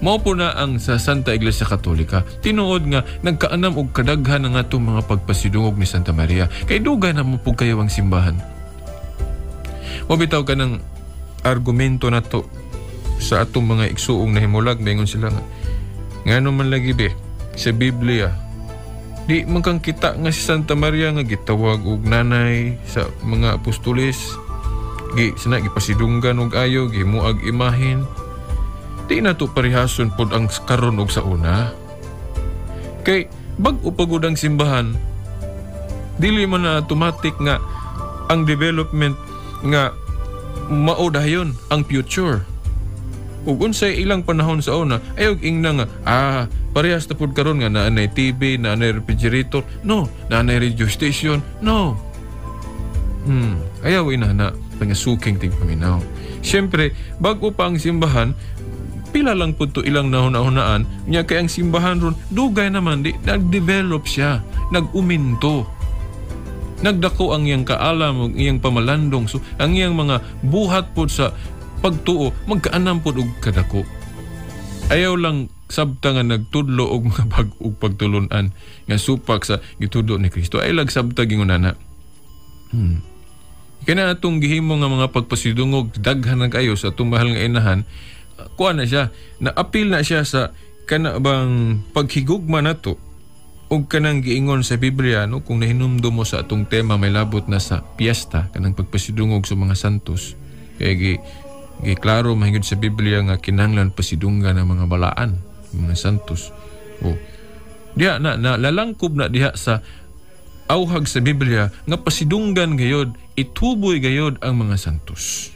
Mao po na ang sa Santa Iglesia Katolika. Tinuod nga nagkaanam og kadaghan ang atong mga pagpasidungog ni Santa Maria. Kay dugay na mo po kayo ang simbahan. Mabitaw ka ng argumento na to sa atong mga igsuong nahimulag, bengon sila nga ngano man lagi be sa Biblia di man kang kita nga si Santa Maria nga gitawag og nanay sa mga apostoles, gipasidunggan og ayo, gimuag imahin. Di na to parihason pod ang karon og sa una. Kay bag-o pagud ang simbahan, dili man na automatic nga ang development nga mao dayon ang future. Ug unsay ilang panahon sa una, ayog ingna nga parehas na pud karon nga naanay TV, naanay refrigerator, no, naanay radio station, no. Ayaw inana pangasuking tig paminaw. Siyempre, bag-o pa ang simbahan, pila lang pud to ilang nahuna-hunaan, nya kay ang simbahan ron dugay naman di nag-develop siya, nag-uminto. Nagdako ang iyang kaalam ug iyang pamalandong, so ang iyang mga buhat pud sa pagtuo magkaanam pud og kadako. Ayaw lang sabta nga nagtudlo og mga bag-ong pagtulunan nga supak sa gitudlo ni Kristo. Ay lag sabta gingunana. Kana atong gihimo nga mga pagpasidungog daghan na kayo sa atong mahal nga inahan, kuha na siya, na-appeal na siya sa kana bang paghigugma nato og kanang giingon sa Biblia, no, kung nahinumdum mo sa atong tema may labot na sa piyesta kanang pagpasidungog sa mga santos. Kaya giklaro mahigod sa Biblia nga kinahanglan pasidunggan ang mga balaan, mga santos. Diha na lalangkob na diha sa awhag sa Biblia nga pasidunggan gayod, ituboy gayod ang mga santos.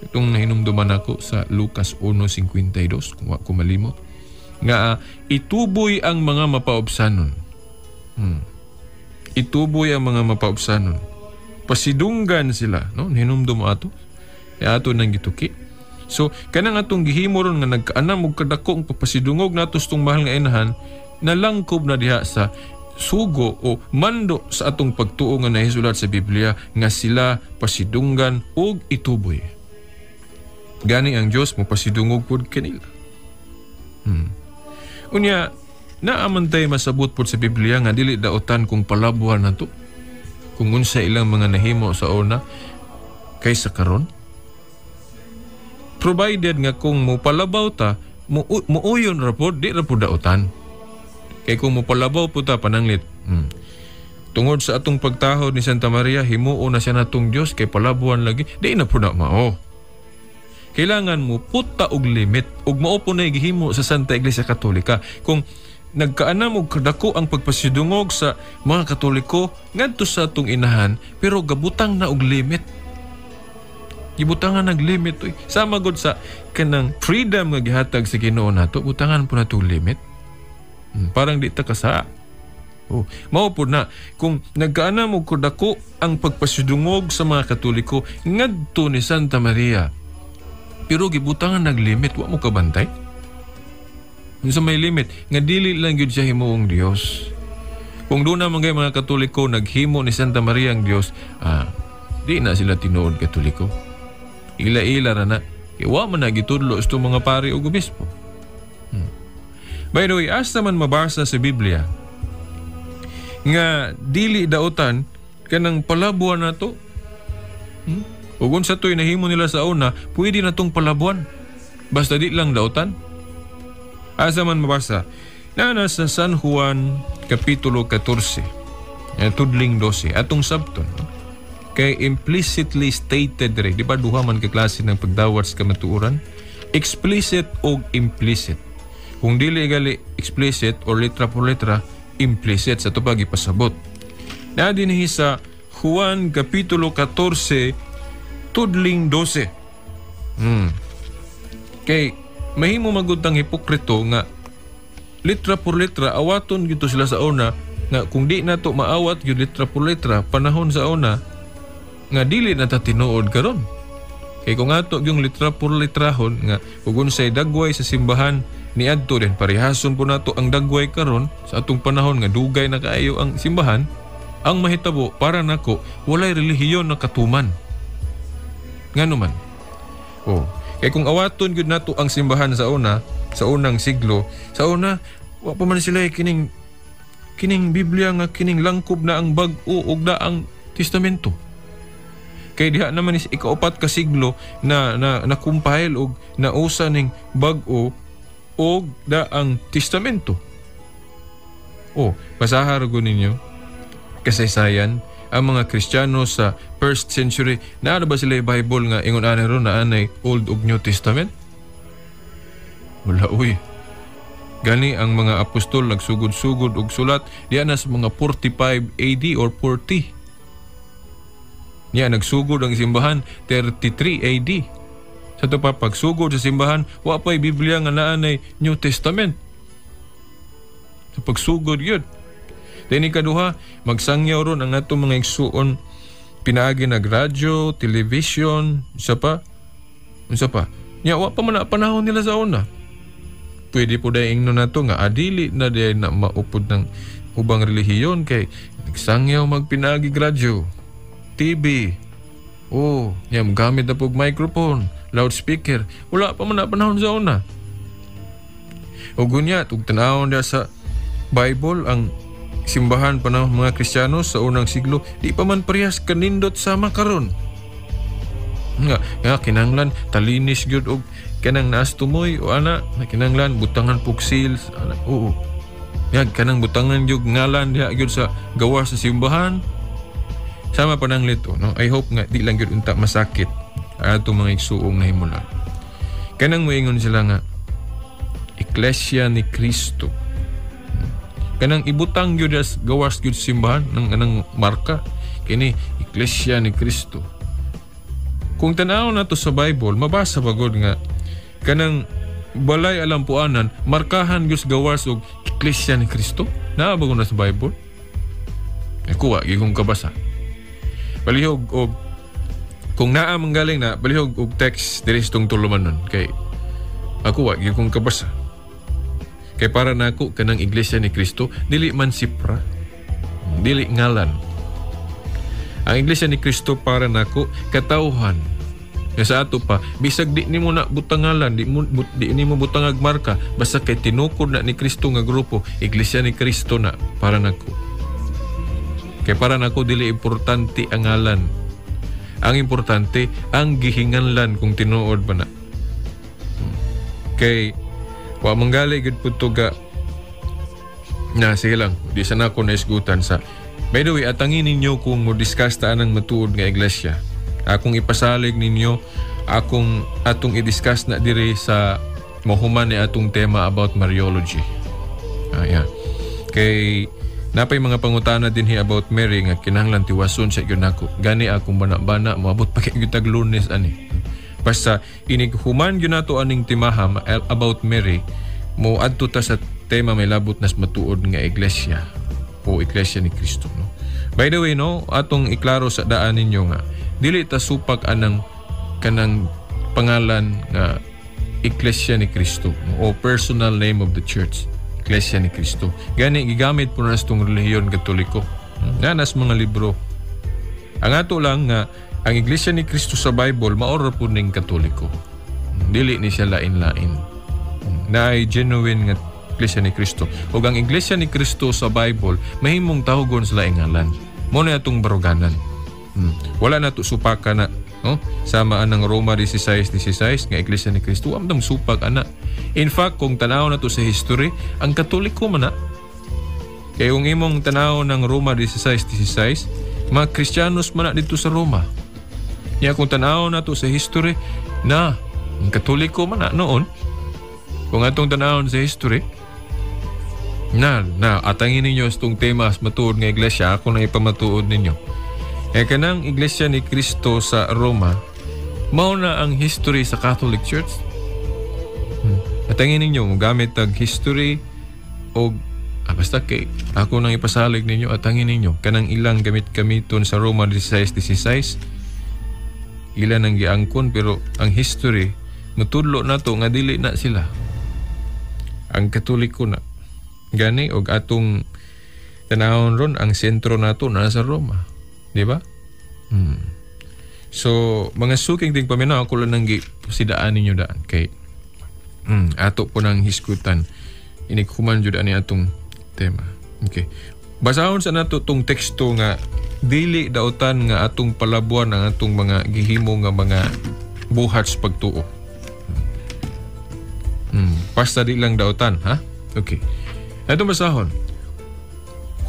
Itong nahinumduman ako sa Lucas 1:52 kung ako malimot nga ituboy ang mga mapaobsanon. Ituboy ang mga mapaobsanon. Pasidunggan sila, no? Hinumdum ato. Ato nang gituki. So kanang atong gihimo ron nga nagkaanam og kadakong papasidungog nato sa mahal nga inahan, nalangkob na diha sa sugo o mando sa atong pagtuo nga nahisulat sa Biblia nga sila pasidunggan og ituboy. Gani ang Dios mo pasidungog pud kanila. Unya naamantay masabot pud sa Biblia nga dili daotan kung palabuhan nato kung unsa ilang mga nahimo sa una kaysa karon. Provided nga kung mo palabaw ta, muuyon ra pud, di ra pud daotan. Kay kung mo palabaw po ta pananglit, tungod sa atong pagtahod ni Santa Maria, himuo na siya natong Dios kay palabuhan lagi. Di na po na mao. Kailangan mo puta og limit ug mao po na gihimo sa Santa Iglesia Katolika. Kung nagkaanam og kadako ang pagpasidungog sa mga Katoliko ngadto sa atong inahan, pero gabutang na og limit. Gibutangan nag limit oy. Sama gud sa kanang freedom nga gihatag sa Ginoo nato, butangan po na to limit. Parang di ta kasa. Mao po na kung nagkaanam og kadako ang pagpasidungog sa mga Katoliko ngadto ni Santa Maria, pero gibutangan nag limit, wa mo kabantay. Sa may limit nga dili lang gyud siya himuong Dios. Kung doon naman kay mga Katoliko naghimo ni Santa Maria ang Dios, di na sila tinuod Katoliko. Ila-ila ra na. Kaya wa man nagitudlo sa mga pari o obispo. By the way, asa man mabasa sa Biblia nga dili daotan kanang palabuan nato. Ug unsa toy nahimo nila sa una, pwede na tong palabuan. Basta di lang daotan. Asa man mabasa na nasa San Juan Kapitulo 14, tudling 12, atong sabton. Kay implicitly stated rin, di ba duha man ka klase ng pagdawat sa kamatuoran? Explicit o implicit. Kung dili gali explicit or letra por letra, implicit sa ito pag ipasabot. Na dinhi sa Juan Kapitulo 14, tudling 12. Kay mahimo magutang hipokrito nga letra por letra awaton gito sila sa una nga kung di nato maawat gyud letra por letra panahon sa una nga dili na ta tinuod karon. Kay kung ato yung letra por letrahon nga kung unsay dagway sa simbahan ni adto din parehason po nato ang dagway karon sa atong panahon nga dugay na kaayo ang simbahan, ang mahitabo para nako walay relihiyon na katuman. Ngano man? Kaya kung awaton gyud nato ang simbahan sa unang siglo, sa una wa pa man sila kining Biblia nga kining langkob na ang bag-o ug daang testamento. Kay diha naman is ikaupat ka siglo na compile og nausa ning bag-o og daang testamento. Basahar gud ninyo kasaysayan ang mga Kristiyano sa 1st century, naa ba sila Bible nga ingon ana ron na anay Old ug New Testament? Wala uy. Gani ang mga apostol nagsugod-sugod og sulat diya na sa mga 45 AD or 40. Niya nagsugod ang simbahan 33 AD. Sa ito pa pagsugod sa simbahan, wa pa'y Biblia nga naanay New Testament. Sa pagsugod yun. Dahil ikaduha, magsangyaw ron ang atong mga igsuon pinaagi nagradyo, television, isa pa. Nya wa pa man na panahon nila sa una. Pwede po dahil ingno na to nga adili na dahil na maupod ng ubang relihiyon kay nagsangyaw magpinaagi radyo, TV. Nya gamit na pog microphone, loudspeaker. Wala pa man na panahon sa una. O gunya, tug tanawon dia sa Bible ang simbahan pa ng mga Kristiyano sa unang siglo, di pa man parehas kanindot sama karon. Nga kinanglan talinis gyud og kanang naas tumoy o ana kinanglan butangan pugsil ana. Nga kanang butangan gyud ngalan diha gyud sa gawas sa simbahan. Sama pa nang lito, no? I hope nga di lang gyud unta masakit ato mga igsuong nahimula. Kanang moingon sila nga Iglesia ni Cristo. Kanang ibutang gyud as gawas gyud simbahan ng marka kini Iglesia ni Cristo. Kung tanaw nato sa Bible, mabasa ba gud nga kanang balay alampuanan markahan gyud gawas og Iglesia ni Cristo? Naa ba gud sa Bible? Kuha gyud kabasa. Balihog og kung naa manggaling na balihog og text diri sa tuluman nun kay ako wa gyud kong kabasa. Kay para nako kanang Iglesia ni Cristo dili man sipra, dili ngalan. Ang Iglesia ni Cristo para nako katawhan. Nga sa ato pa bisag di nimo na butangalan, di nimo butangag marka, basta kay tinukod na ni Cristo nga grupo, Iglesia ni Cristo na para nako. Kay para nako dili importante ang ngalan. Ang importante ang gihinganlan kung tinuod ba na. Kay wa manggali gud pud to ga na sige lang di sana ko naisgutan sa By the way, atangin ninyo kung mo-discuss taan ng matuod nga iglesia. Akong ipasalig ninyo, atong i-discuss na dire sa mahuman ni atong tema about Mariology. Yeah. Kay napay mga pangutana din about Mary nga kinahanglan tiwason sa yun ako. Gani akong bana-bana, moabot pa kayo tag Lunes ani. Basta inighuman yun nato aning timaham about Mary, mo adto ta sa tema may labot nas matuod nga iglesia o iglesia ni Kristo. No? By the way, no, atong iklaro sa daan ninyo nga, dili ta supak anang kanang pangalan nga iglesia ni Kristo, no? O personal name of the church. Iglesia ni Kristo. Gani, gigamit po na itong relihiyon katoliko. Nas mga libro. Ang ato lang nga, ang Iglesia ni Kristo sa Bible, maora po ning katoliko. Dili ni siya lain-lain. Na ay genuine nga Iglesia ni Kristo. O ang Iglesia ni Kristo sa Bible, mahimong tahugon sa laingalan. Muna itong baruganan. Wala na ito supaka na. No? Samaan ng Roma 16:16 nga Iglesia ni Kristo, amdang supak ana. In fact, kung tanaw na to sa history, ang Katoliko man na. Kaya kung imong tanaw ng Roma 16:16, mga Kristiyanos man na dito sa Roma. Kaya kung tanaw na to sa history, na ang Katoliko man na noon. Kung atong tanawon sa history, na atangin ninyo itong tema matuod nga iglesia, ako na ipamatuod ninyo. Kanang Iglesia ni Kristo sa Roma, mao na ang history sa Catholic Church. Atangin ninyo, gamit tag history o basta kay ako nang ipasalig ninyo, atangin ninyo kanang ilang gamit-gamiton sa Roma 16:16, ilan ang giangkon, pero ang history matudlo na to nga dili na sila ang Katoliko na. Gani og atong tanawon ron, ang sentro nato na sa Roma. Di ba? So, mga suking ting paminaw, ako lang nang sidaan ninyo daan. Kay, ato po nang hiskutan. Inikhuman jud ani atong tema. Okay. Basahon sa nato tong teksto nga, dili dautan nga atong palabuan ang atong mga gihimo nga mga buhat sa pagtuo. Basta di lang dautan, ha? Okay. Ito basahon.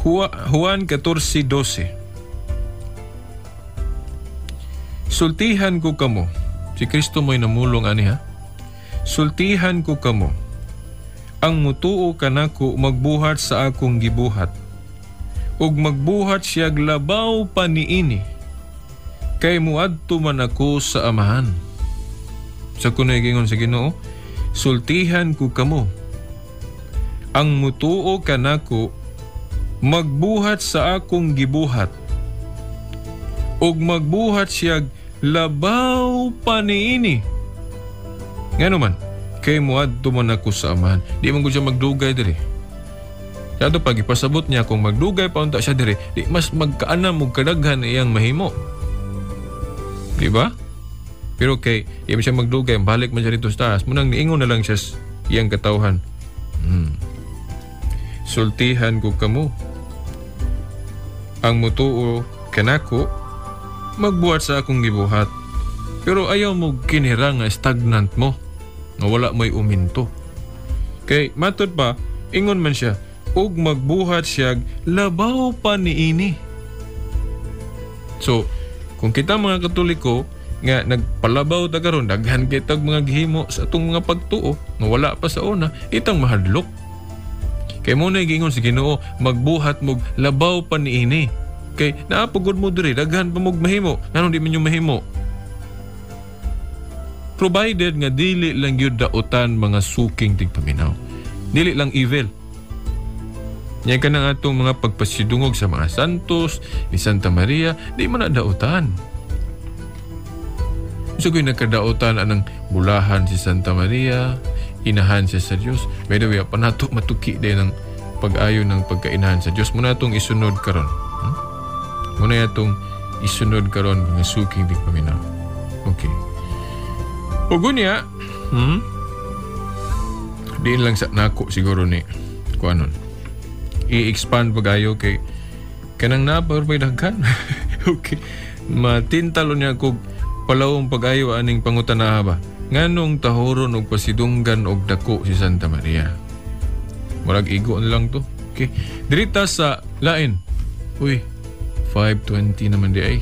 Juan 14:12. Sultihan ko kamo. Si Kristo mo'y namulong ani, ha? Sultihan ko kamo. Ang mutuo kanako magbuhat sa akong gibuhat. Ug magbuhat siya labaw pa niini. Kay muadto man ako sa Amahan. Sa kunay gingon sa Ginoo, sultihan ko kamo. Ang mutuo kanako magbuhat sa akong gibuhat. Ug magbuhat siya labaw pa niini. Ngano man, kay muadto man ako sa Amahan. Di man ko siya magdugay diri. Kaya pag ipasabot niya kung magdugay pa unta siya diri, di mas magkaanam og kadaghan iyang mahimo. Di ba? Pero kay di man siya magdugay, balik man siya dito sa taas, munang niingon na lang siya iyang katawhan. Sultihan ko kamo. Ang mutuo kanako magbuhat sa akong gibuhat. Pero ayaw mo kinira nga stagnant mo, nga wala may uminto. Kay matod pa, ingon man siya, ug magbuhat siya labaw pa niini. So, kung kita mga Katoliko nga nagpalabaw ta karon, daghan kitag mga gihimo sa atong mga pagtuo nga wala pa sa una, itang mahadlok. Kay mo na gingon si Ginoo, magbuhat mo labaw pa niini. Kay naapugod mo diri, daghan pa mo mahimo. Nganong di man yung mahimo? Provided nga dili lang yun dautan mga suking tigpaminaw. Dili lang evil. Yan ka na atong mga pagpasidungog sa mga santos, ni Santa Maria, di man na dautan. So kung nagkadautan anang bulahan si Santa Maria, inahan siya sa Diyos. By the way, panato matuki din ng pag-ayo ng pagkainahan sa Diyos. Muna itong isunod karon. Muna itong isunod karon mga suking di paminaw. Okay. O gunya, diin lang sa nako siguro ni kuanon. I-expand pag-ayo kay kanang napay daghan. Okay. Matintalo niya kog palawong pag-ayo aning pangutanaha ba. Nganong tahoron og pasidunggan og dako si Santa Maria. Murag igo lang to. Okay. Dirita sa lain. Uy, 5:20 naman di ay.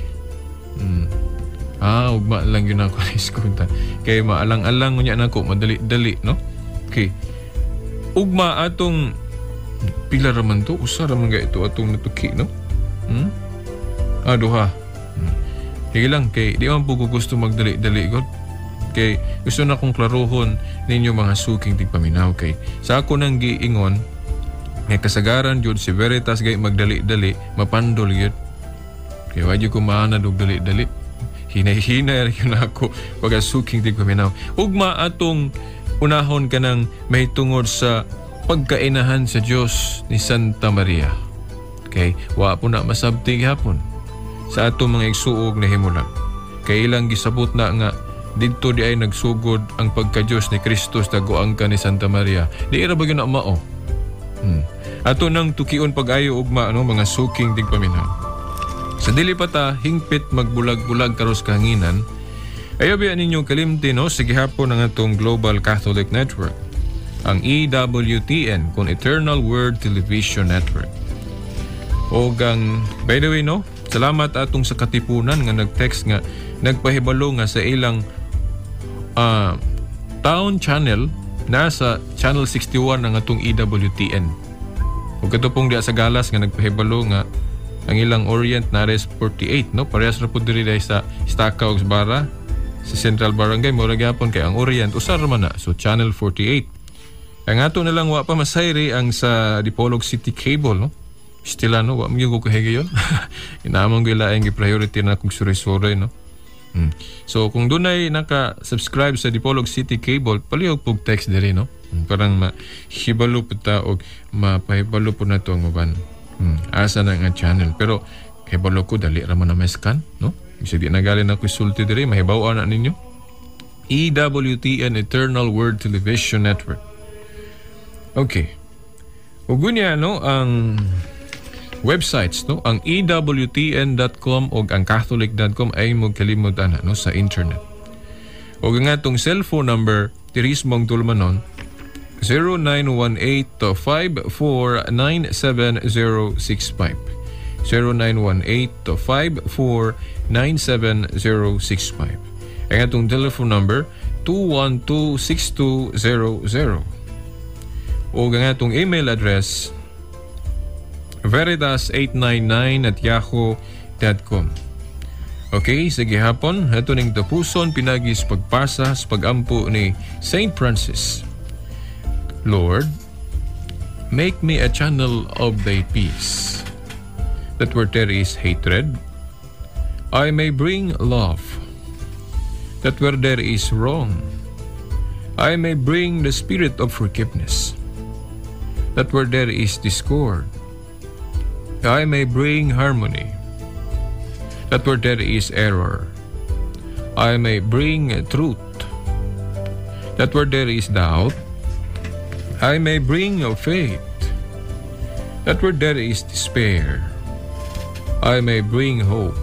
Ugma lang yun ako na iskunta. Kaya maalang-alang niya na ako, madali-dali, no? Okay. Ugma atong pila raman to, usa raman ga ito atong natuki, no? Duha. Sige lang, kay di man po ko gusto magdali-dali, God. Kay gusto na kong klaruhon ninyo mga suking tigpaminaw. Kay sa ako nang giingon, may kasagaran yun, si Veritas gay magdali-dali, mapandol yun. Kaya wadyo ko maanad og dali-dali. Hinay-hinay yun ako pag suking tigpaminaw. Ugma atong unahon ka ng may tungod sa pagkainahan sa Diyos ni Santa Maria. Okay? Wa po na masabtig hapon sa atong mga igsuog na himulan. Kaya ilang gisabot na nga dito di ay nagsugod ang pagka-Diyos ni Kristus taguang ka ni Santa Maria. Di ira ba yun na mao? Ato nang tukion pag-ayo ugma mga suking tigpaminaw. Sa dili pa ta hingpit magbulag-bulag karos kahanginan, ayaw biya ninyong kalimti sa gihapon ng atong Global Catholic Network, ang EWTN kung Eternal Word Television Network. O by the way salamat atong sa katipunan nga nag-text nga nagpahibalo nga sa ilang town channel nasa channel 61 ng atong EWTN. O kato pong diya sa galas nga nagpahibalo nga ang ilang Orient na res 48, parehas na po diri sa Estaca ug Bara sa Central Barangay mura gyapon kay ang Orient usar man na, so channel 48. Ang ato na lang wa pa masayri ang sa Dipolog City Cable, Stila wa mo yung kuhigayon. Inamang gilaeng gi-priority na kung suri-suri, So kung dunay naka-subscribe sa Dipolog City Cable, palihog pog text diri, parang mahibalo po ta o mapahibalo po na to ang maban. Asa na nga channel. Pero hibalo ko dali raman na may scan, Kasi di nagalin ako isulti diri, mahibawan na ninyo. EWTN Eternal Word Television Network. Okay. Ugunya ang websites, ang EWTN.com o ang Catholic.com ay magkalimutan sa internet. O nga itong cellphone number, tirismong tulmanon, 0918-5497065. 0918-5497065. Ang atong telephone number, 212-6200. O ang atong email address, veritas899@yahoo.com. Okay, sige hapon, ito ning tapuson pinagis pagpasa sa pagampo ni Saint Francis. Lord, make me a channel of thy peace, that where there is hatred, I may bring love, that where there is wrong, I may bring the spirit of forgiveness, that where there is discord, I may bring harmony, that where there is error, I may bring truth, that where there is doubt, I may bring faith, that where there is despair, I may bring hope,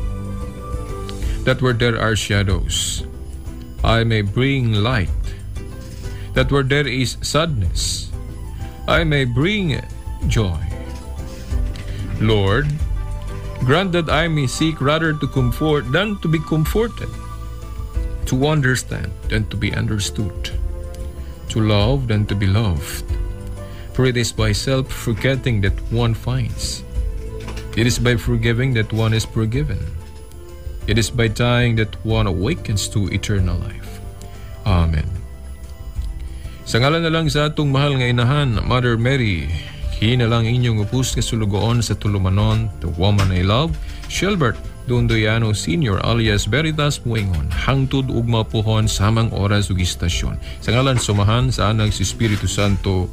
that where there are shadows, I may bring light, that where there is sadness, I may bring joy. Lord, grant that I may seek rather to comfort than to be comforted, to understand than to be understood, to love than to be loved. For it is by self-forgetting that one finds. It is by forgiving that one is forgiven. It is by dying that one awakens to eternal life. Amen. Sa ngalan na lang sa atong mahal nga inahan, Mother Mary, hinalang inyong upus kasulugoon sa tulumanon, the woman I love, Shelbert Dondoyano Sr. alias Veritas Muingon, hangtod ug mapuhon samang oras ug istasyon. Sa ngalan sumahan sa anak si Espiritu Santo.